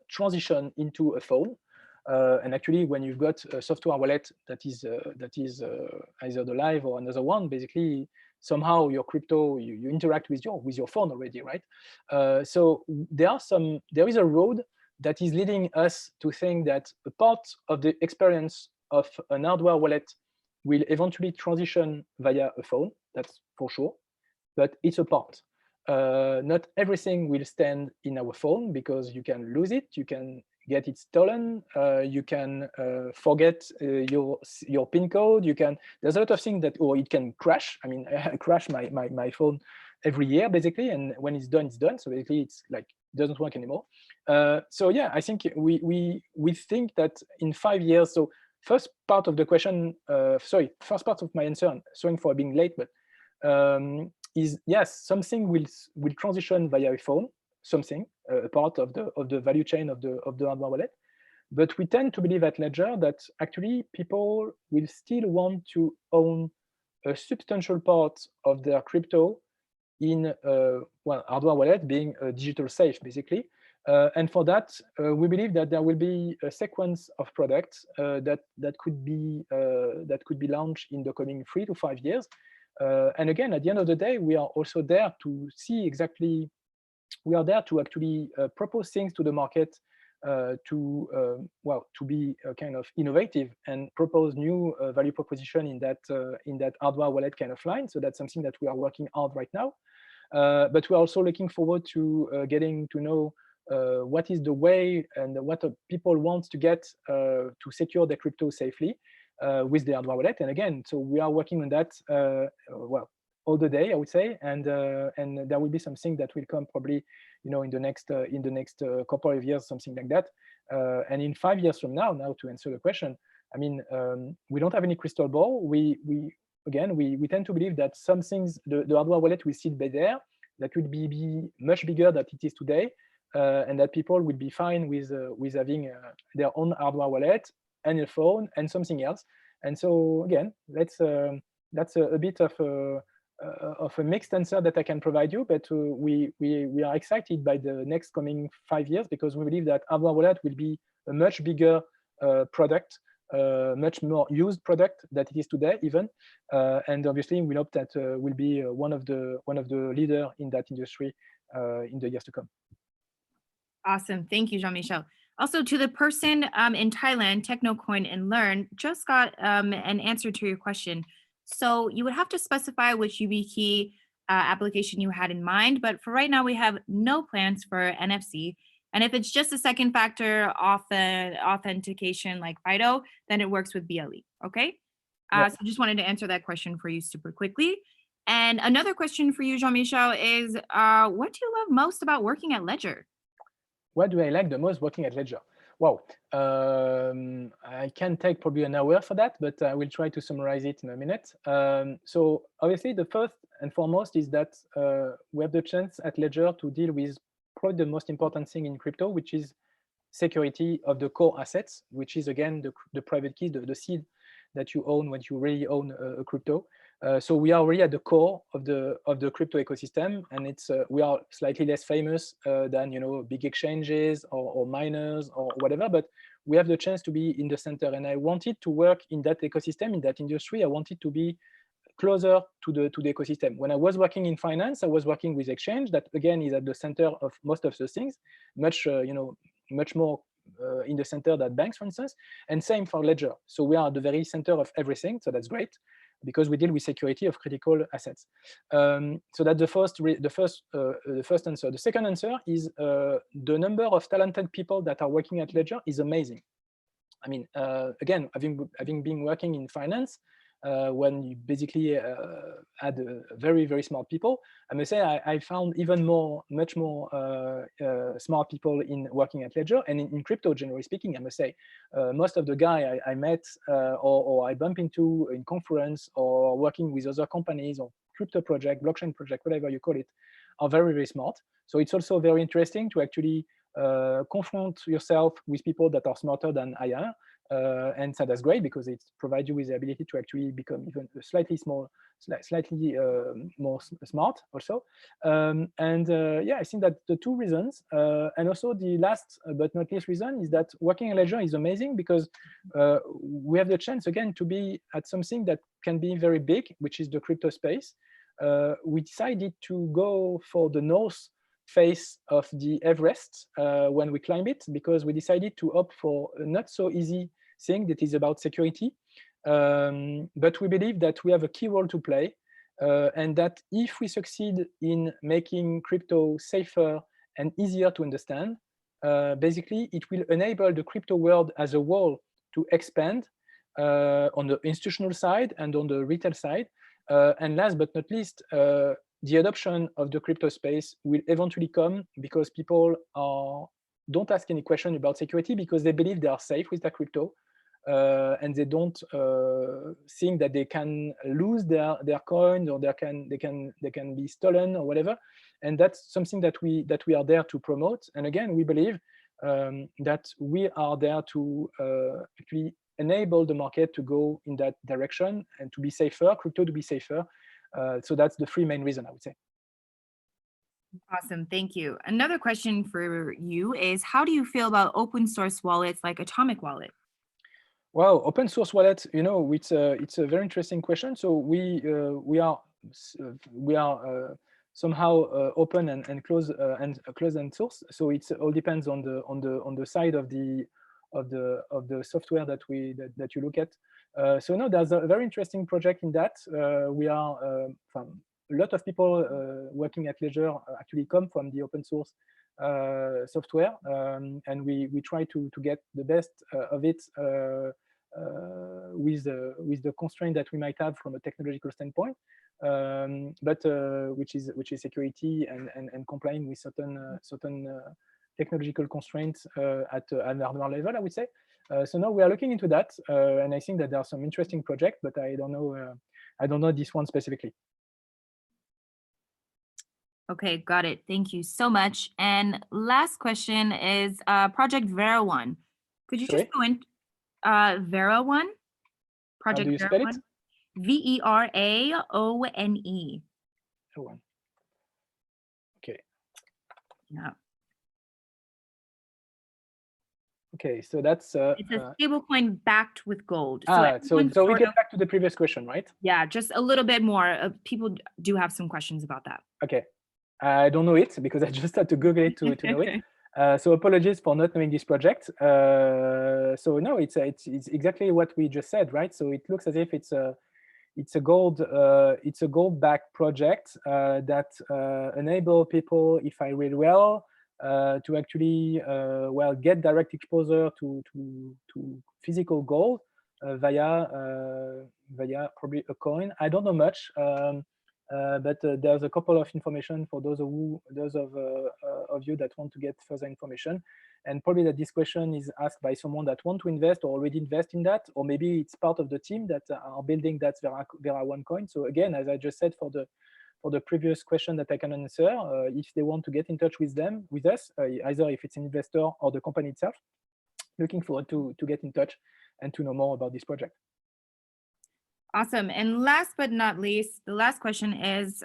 transition into a phone. And actually, when you've got a software wallet that is either the live or another one, basically somehow your crypto you interact with your phone already, right? So there is a road that is leading us to think that a part of the experience of an hardware wallet will eventually transition via a phone. That's for sure, but it's a part. Not everything will stand in our phone, because you can lose it, you can get it stolen, you can forget your PIN code, there's a lot of things that, or it can crash. I mean, I crash my phone every year, basically, and when it's done, so basically it's like, doesn't work anymore. So yeah, I think we think that in 5 years, so first part of the question, first part of my answer, sorry for being late, but is yes, something will transition via a phone, something, a part of the value chain of the hardware wallet. But we tend to believe at Ledger that actually people will still want to own a substantial part of their crypto in hardware wallet, being a digital safe, basically. And for that, we believe that there will be a sequence of products that could be launched in the coming 3 to 5 years. And again, at the end of the day, we are also there to see exactly. We are there to actually propose things to the market, to be kind of innovative and propose new value proposition in that hardware wallet kind of line. So that's something that we are working hard right now. But we're also looking forward to getting to know what is the way and what people want to get to secure their crypto safely with the hardware wallet. And again, so we are working on that all the day, I would say, and there will be something that will come probably, in the next couple of years, something like that. And in 5 years from now, to answer the question, I mean, we don't have any crystal ball. We tend to believe that some things, the hardware wallet will still be there, that will be much bigger than it is today, and that people will be fine with having their own hardware wallet and a phone and something else. And so again, that's a bit of a mixed answer that I can provide you, but we are excited by the next coming 5 years, because we believe that hardware wallet will be a much bigger product, much more used product than it is today, even. And obviously, we hope that will be one of the leader in that industry in the years to come. Awesome, thank you, Jean-Michel. Also, to the person in Thailand, Technocoin and Learn just got an answer to your question. So you would have to specify which Yubikey application you had in mind, but for right now, we have no plans for NFC. And if it's just a second factor authentication like FIDO, then it works with BLE, okay? Yep. So just wanted to answer that question for you super quickly. And another question for you, Jean-Michel, is what do you love most about working at Ledger? What do I like the most working at Ledger? Wow, I can take probably an hour for that, but I will try to summarize it in a minute. So obviously, the first and foremost is that we have the chance at Ledger to deal with probably the most important thing in crypto, which is security of the core assets, which is again the private key, the seed that you own when you really own a crypto. So we are really at the core of the crypto ecosystem, and it's we are slightly less famous than big exchanges or miners or whatever, but we have the chance to be in the center. And I wanted to work in that ecosystem, in that industry. I wanted to be closer to the ecosystem. When I was working in finance, I was working with exchange that again is at the center of most of those things, much much more in the center than banks, for instance, and same for Ledger. So we are at the very center of everything. So that's great because we deal with security of critical assets. So that's the first answer. The second answer is the number of talented people that are working at Ledger is amazing. I mean, again, having been working in finance, when you basically had very, very smart people, I must say I found even much more smart people in working at Ledger. And in crypto, generally speaking, I must say, most of the guys I met or I bump into in conference or working with other companies or crypto project, blockchain project, whatever you call it, are very, very smart. So it's also very interesting to actually confront yourself with people that are smarter than I am. And so that's great because it provides you with the ability to actually become even slightly more smart also. Yeah, I think that the two reasons, and also the last but not least reason is that working in Ledger is amazing because we have the chance again to be at something that can be very big, which is the crypto space. We decided to go for the north face of the Everest when we climb it, because we decided to opt for a not so easy thing that is about security. But we believe that we have a key role to play, and that if we succeed in making crypto safer and easier to understand, basically it will enable the crypto world as a whole to expand on the institutional side and on the retail side. And last but not least, the adoption of the crypto space will eventually come because people don't ask any question about security because they believe they are safe with their crypto, and they don't think that they can lose their coins or they can be stolen or whatever. And that's something that we are there to promote. And again, we believe that we are there to actually enable the market to go in that direction and to be safer, crypto to be safer. So that's the three main reasons, I would say. Awesome, thank you. Another question for you is, how do you feel about open source wallets like Atomic Wallet? Well, open source wallet, it's a very interesting question. So we are somehow open and close and source. So it all depends on the side of the software that you look at. So no, there's a very interesting project in that. We are a lot of people working at Ledger actually come from the open source software, and we try to get the best of it with the constraint that we might have from a technological standpoint, but which is security and complying with certain technological constraints at an hardware level, I would say. So now we are looking into that, and I think that there are some interesting projects, but I don't know this one specifically. Okay, got it. Thank you so much. And last question is Project Vera1. Could you just go in Vera1? Project How do you spell it? Veraone. Okay. Yeah. Okay, so that's it's a stablecoin backed with gold. So we get back to the previous question, right? Yeah, just a little bit more. People do have some questions about that. Okay, I don't know it because I just had to Google it to know it. So apologies for not knowing this project. So no, it's exactly what we just said, right? So it looks as if it's a gold-backed project that enable people, if I read well, to actually get direct exposure to physical gold via probably a coin. I don't know much. But there's a couple of information for those of you that want to get further information. And probably that this question is asked by someone that want to invest or already invest in that, or maybe it's part of the team that are building that Vera One coin. So again, as I just said for the previous question that I can answer, if they want to get in touch with us, either if it's an investor or the company itself, looking forward to get in touch and to know more about this project. Awesome. And last but not least, the last question is,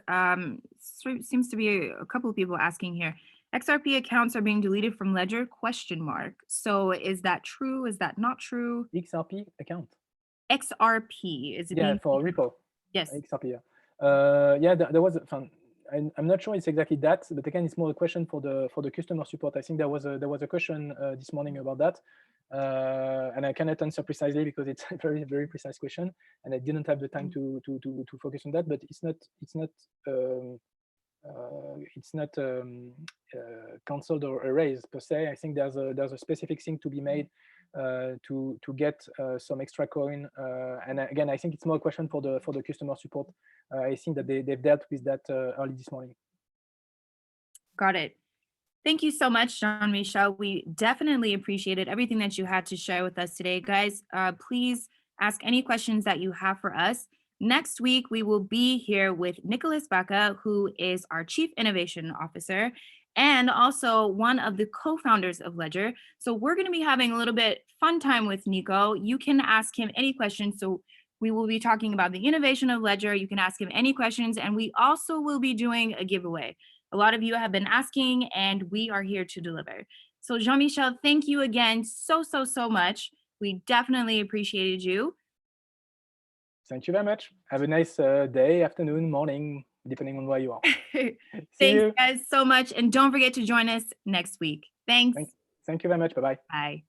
seems to be a couple of people asking here. XRP accounts are being deleted from Ledger, ? So is that true? Is that not true? XRP account. XRP, is it? Yeah, for Ripple. Yes. XRP, yeah. Yeah, there was fun. I'm not sure it's exactly that, but again, it's more a question for the customer support. I think there was a question this morning about that, and I cannot answer precisely because it's a very, very precise question, and I didn't have the time to focus on that. But it's not cancelled or erased per se. I think there's a specific thing to be made to get some extra coin, and again, I think it's more a question for the customer support. I think that they've dealt with that early this morning. Got it. Thank you so much, Jean-Michel. We definitely appreciated everything that you had to share with us today. Guys, please ask any questions that you have for us. Next week, we will be here with Nicholas Baca, who is our Chief Innovation Officer and also one of the co-founders of Ledger. So we're going to be having a little bit fun time with Nico. You can ask him any questions. So we will be talking about the innovation of Ledger. You can ask him any questions, and we also will be doing a giveaway. A lot of you have been asking, and we are here to deliver. So Jean-Michel, thank you again so much. We definitely appreciated you. Thank you very much. Have a nice day, afternoon, morning, depending on where you are. Thanks, guys, so much. And don't forget to join us next week. Thanks. Thank you very much. Bye-bye. Bye.